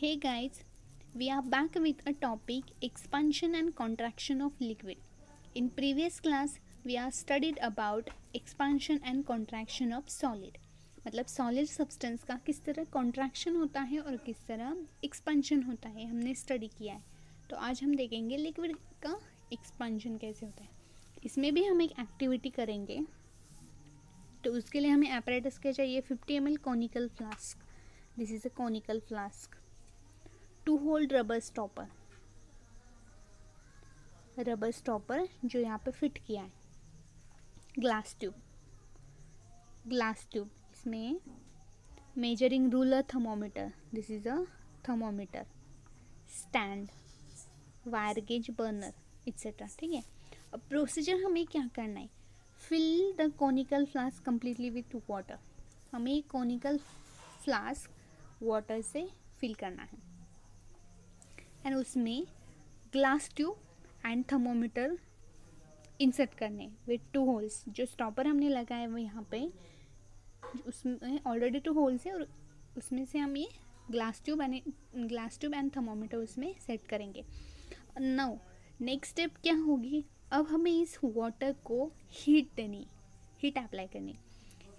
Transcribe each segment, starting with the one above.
Hey guys, we are back with a topic expansion and contraction of liquid. In previous class, we have studied about expansion and contraction of solid. मतलब solid substance का किस तरह contraction होता है और किस तरह expansion होता है हमने स्टडी किया है. तो आज हम देखेंगे लिक्विड का एक्सपेंशन कैसे होता है. इसमें भी हम एक एक्टिविटी करेंगे. तो उसके लिए हमें apparatus क्या चाहिए. 50 ml conical flask. This is a conical flask. To hold rubber stopper जो यहाँ पे फिट किया है. ग्लास ट्यूब इसमें measuring ruler, thermometer. This is a thermometer. Stand, wire gauze, burner etcetera. ठीक है. अब प्रोसीजर हमें क्या करना है. Fill the conical flask completely with water. हमें कॉनिकल फ्लास्क वाटर से फिल करना है एंड उसमें glass tube and thermometer insert करने विथ 2 होल्स. जो स्टॉपर हमने लगाया है वो यहाँ पे उसमें ऑलरेडी 2 होल्स है और उसमें से हम ये ग्लास ट्यूब एंड थर्मोमीटर उसमें सेट करेंगे. नाउ नेक्स्ट स्टेप क्या होगी. अब हमें इस वाटर को हीट अप्लाई करनी.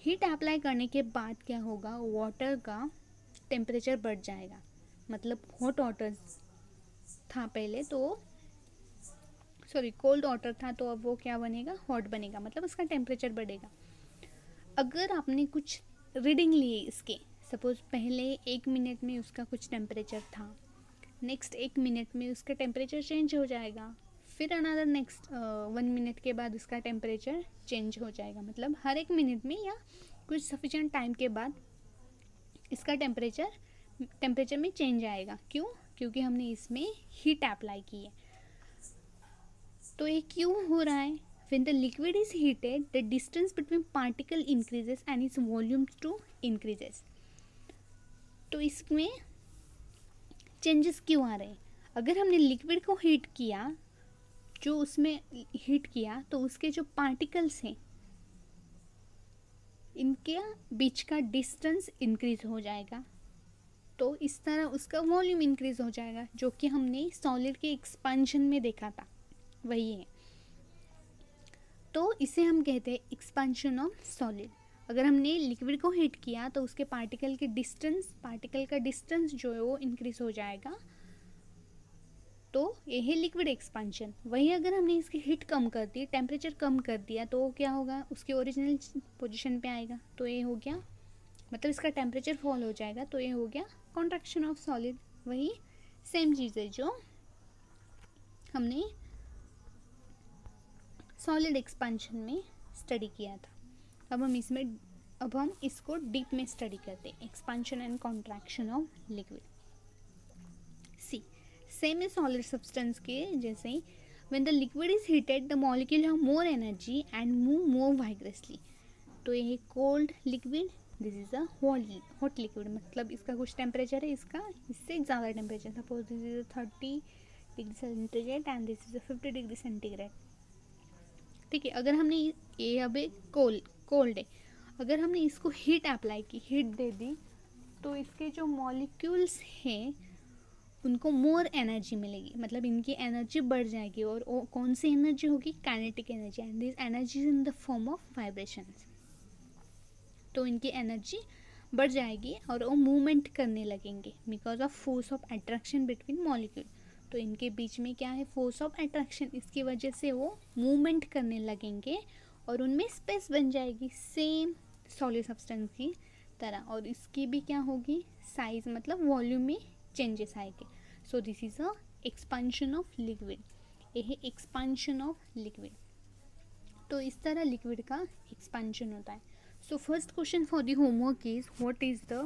हीट अप्लाई करने के बाद क्या होगा, वाटर का टेम्परेचर बढ़ जाएगा. मतलब हॉट वाटर था पहले तो कोल्ड वाटर था तो अब वो क्या बनेगा, हॉट बनेगा. मतलब उसका टेम्परेचर बढ़ेगा. अगर आपने कुछ रीडिंग लिए इसके, सपोज पहले 1 मिनट में उसका कुछ टेम्परेचर था, नेक्स्ट 1 मिनट में उसका टेम्परेचर चेंज हो जाएगा, फिर अनदर नेक्स्ट 1 मिनट के बाद उसका टेम्परेचर चेंज हो जाएगा. मतलब हर 1 मिनट में या कुछ सफिशिएंट टाइम के बाद इसका टेम्परेचर में चेंज आएगा. क्योंकि हमने इसमें हीट अप्लाई की है. तो ये क्यों हो रहा है. When the liquid is heated the distance between particle increases and its volume to increases. तो इसमें चेंजेस क्यों आ रहे हैं. अगर हमने लिक्विड को हीट किया, तो उसके जो पार्टिकल्स हैं इनके बीच का डिस्टेंस इंक्रीज हो जाएगा. तो इस तरह उसका वॉल्यूम इंक्रीज हो जाएगा, जो कि हमने सॉलिड के एक्सपेंशन में देखा था, वही है. तो इसे हम कहते हैं एक्सपेंशन ऑफ सॉलिड. अगर हमने लिक्विड को हीट किया तो उसके पार्टिकल का डिस्टेंस जो है वो इंक्रीज हो जाएगा. तो ये है लिक्विड एक्सपेंशन. वही अगर हमने इसकी हीट कम कर दी, टेम्परेचर कम कर दिया, तो क्या होगा, उसके ओरिजिनल पोजीशन पे आएगा. तो ये हो गया, मतलब इसका टेम्परेचर फॉल हो जाएगा. तो ये हो गया कॉन्ट्रैक्शन ऑफ सॉलिड. वही सेम चीज़ है जो हमने सॉलिड एक्सपेंशन में स्टडी किया था. अब हम इसको डीप में स्टडी करते हैं. Expansion and contraction of liquid. See same है सॉलिड सब्सटेंस के जैसे ही. When the liquid is heated the molecule have more energy and move more vigorously. तो ये है cold liquid. This is a hot liquid. मतलब इसका कुछ टेम्परेचर है, इससे ज़्यादा temperature. Suppose this is 30 degree centigrade and this is 50 degree centigrade. ठीक है. अगर हमने ये अभी कोल्ड है, अगर हमने इसको हीट अप्लाई की, हीट दे दी, तो इसके जो मॉलिक्यूल्स हैं उनको मोर एनर्जी मिलेगी. मतलब इनकी एनर्जी बढ़ जाएगी. और कौन सी एनर्जी होगी, kinetic energy. And this energy is in the form of vibrations. तो इनकी एनर्जी बढ़ जाएगी और वो मूवमेंट करने लगेंगे because of force of attraction between molecule. तो इनके बीच में क्या है, फोर्स ऑफ अट्रैक्शन. इसकी वजह से वो मूवमेंट करने लगेंगे और उनमें स्पेस बन जाएगी सेम सॉलिड सब्सटेंस की तरह. और इसकी भी क्या होगी, साइज, मतलब वॉल्यूम में चेंजेस आएंगे. So this is a expansion of liquid. ये है एक्सपेंशन ऑफ लिक्विड. तो इस तरह लिक्विड का एक्सपेंशन होता है. So first question for the homework is, what is the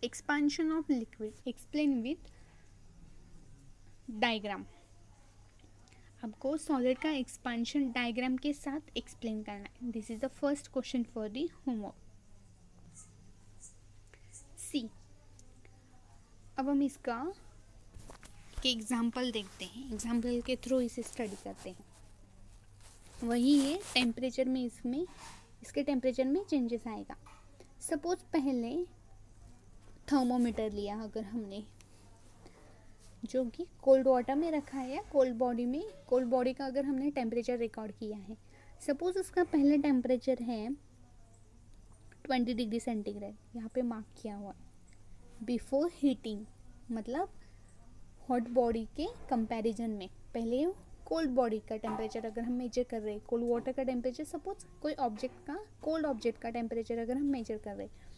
expansion of liquid? Explain with diagram. आपको सॉलिड का एक्सपेंशन डायग्राम के साथ एक्सप्लेन करना है. This is the first question for the homework. See अब हम इसका एग्जाम्पल देखते हैं. एग्जाम्पल के थ्रू इसे स्टडी करते हैं. वही है टेम्परेचर में, इसके टेम्परेचर में चेंजेस आएगा. सपोज पहले थर्मोमीटर लिया, अगर हमने जो कि कोल्ड वाटर में रखा है या कोल्ड बॉडी में, कोल्ड बॉडी का अगर हमने टेम्परेचर रिकॉर्ड किया है, सपोज उसका पहले टेम्परेचर है 20 डिग्री सेंटीग्रेड, यहाँ पे मार्क किया हुआ है। बिफोर हीटिंग मतलब हॉट बॉडी के कंपैरिजन में पहले कोल्ड बॉडी का टेम्परेचर अगर हम मेजर कर रहे हैं, कोल्ड वाटर का टेम्परेचर, सपोज कोई ऑब्जेक्ट का, कोल्ड ऑब्जेक्ट का टेम्परेचर अगर हम मेजर कर रहे हैं,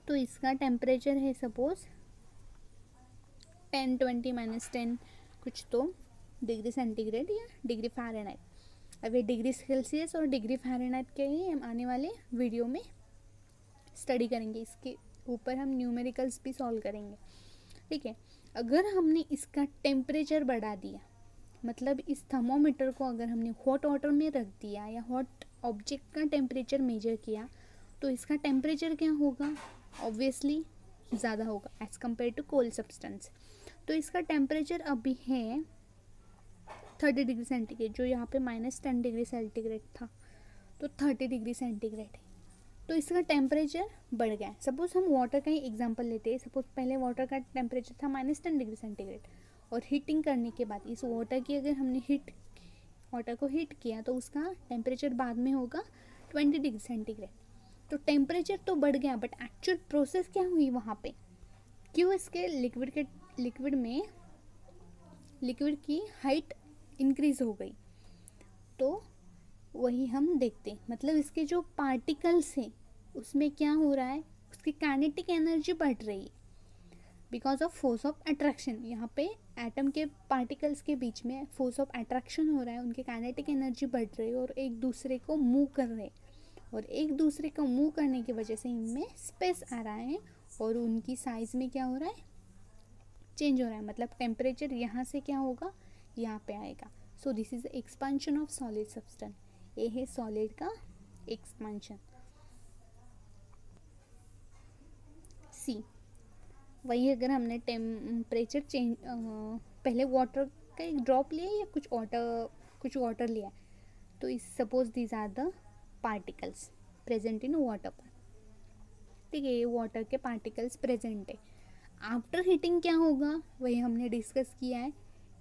तो इसका टेम्परेचर है सपोज 10, 20, -10 कुछ तो डिग्री सेंटीग्रेड या डिग्री फ़ारेनहाइट। अब ये डिग्री सेल्सियस और डिग्री फ़ारेनहाइट के ही हम आने वाले वीडियो में स्टडी करेंगे, इसके ऊपर हम न्यूमेरिकल्स भी सॉल्व करेंगे, ठीक है। अगर हमने इसका टेम्परेचर बढ़ा दिया, मतलब इस थर्मोमीटर को अगर हमने हॉट वाटर में रख दिया या हॉट ऑब्जेक्ट का टेम्परेचर मेजर किया, तो इसका टेम्परेचर क्या होगा, ऑब्वियसली ज़्यादा होगा as compare to cold substance. तो इसका टेम्परेचर अभी है 30 डिग्री सेंटीग्रेड, जो यहाँ पे -10 डिग्री सेंटीग्रेड था, तो 30 डिग्री सेंटीग्रेड है। तो इसका टेम्परेचर बढ़ गया है। सपोज हम वाटर का ही एग्जांपल लेते हैं, सपोज पहले वाटर का टेम्परेचर था -10 डिग्री सेंटीग्रेड, और हीटिंग करने के बाद इस वाटर की अगर हमने वाटर को हीट किया, तो उसका टेम्परेचर बाद में होगा 20 डिग्री सेंटीग्रेड। तो टेम्परेचर तो बढ़ गया, बट एक्चुअल प्रोसेस क्या हुई वहाँ पे, क्यों इसके लिक्विड की हाइट इंक्रीज हो गई, तो वही हम देखते, मतलब इसके जो पार्टिकल्स हैं उसमें क्या हो रहा है, उसकी काइनेटिक एनर्जी बढ़ रही है because of force of attraction. यहाँ पे एटम के पार्टिकल्स के बीच में फोर्स ऑफ अट्रैक्शन हो रहा है, उनकी काइनेटिक एनर्जी बढ़ रही है और एक दूसरे को मूव कर रहे हैं, और एक दूसरे को मूव करने की वजह से इनमें स्पेस आ रहा है और उनकी साइज़ में क्या हो रहा है, चेंज हो रहा है। मतलब टेम्परेचर यहाँ से क्या होगा, यहाँ पे आएगा। So this is expansion of solid substance. ये है सॉलिड का एक्सपेंशन। सी वही अगर हमने टेम्परेचर चेंज, पहले वाटर का एक ड्रॉप लिया या कुछ वाटर लिया, तो इस suppose these are the particles present in water पर, ठीक है, ये वाटर के पार्टिकल्स प्रेजेंट है। आफ्टर हीटिंग क्या होगा, वही हमने डिस्कस किया है।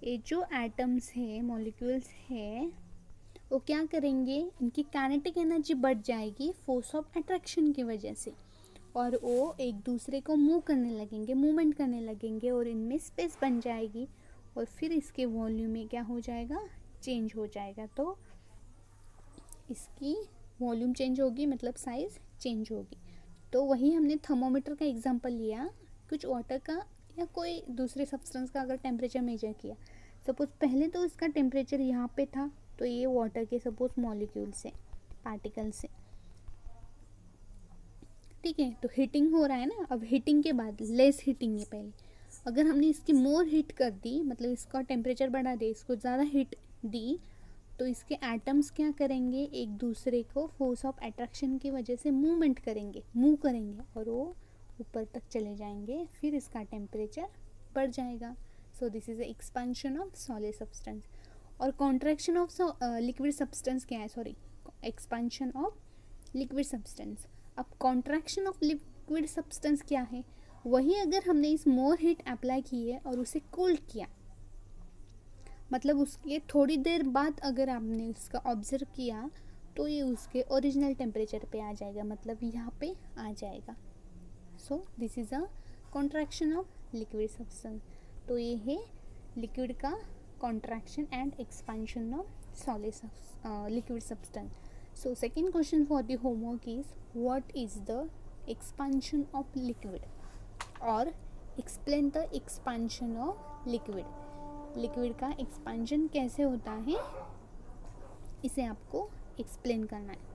ये जो एटम्स है, मॉलिक्यूल्स है, वो क्या करेंगे, इनकी काइनेटिक एनर्जी बढ़ जाएगी फोर्स ऑफ अट्रैक्शन की वजह से, और वो एक दूसरे को मूव करने लगेंगे, मूवमेंट करने लगेंगे, और इनमें स्पेस बन जाएगी, और फिर इसके वॉल्यूम में क्या हो जाएगा, चेंज हो जाएगा। तो इसकी वॉल्यूम चेंज होगी, मतलब साइज चेंज होगी। तो वही हमने थर्मोमीटर का एग्जांपल लिया, कुछ वाटर का या कोई दूसरे सब्सटेंस का अगर टेम्परेचर मेजर किया, सपोज पहले तो इसका टेम्परेचर यहाँ पे था, तो ये वाटर के सपोज मॉलिक्यूल्स है, पार्टिकल्स है, ठीक है। तो हीटिंग हो रहा है ना, अब हीटिंग के बाद लेस हीटिंग है पहले, अगर हमने इसकी मोर हीट कर दी, मतलब इसका टेम्परेचर बढ़ा दे, इसको ज़्यादा हीट दी, तो इसके एटम्स क्या करेंगे, एक दूसरे को फोर्स ऑफ अट्रैक्शन की वजह से मूव करेंगे और वो ऊपर तक चले जाएंगे, फिर इसका टेम्परेचर बढ़ जाएगा। So this is expansion of solid substance. और कॉन्ट्रैक्शन ऑफ लिक्विड सब्सटेंस क्या है, sorry, expansion of liquid substance. अब कॉन्ट्रैक्शन ऑफ लिक्विड सब्सटेंस क्या है, वही अगर हमने इस मोर हीट अप्लाई की है और उसे कूल किया, मतलब उसके थोड़ी देर बाद अगर आपने उसका ऑब्जर्व किया, तो ये उसके ओरिजिनल टेम्परेचर पे आ जाएगा, मतलब यहाँ पे आ जाएगा। So this is a contraction of liquid substance. तो ये है लिक्विड का contraction and expansion of solid liquid substance. So second question for the homework is, what is the expansion of liquid, or explain the expansion of liquid. Liquid का expansion कैसे होता है, इसे आपको एक्सप्लेन करना है।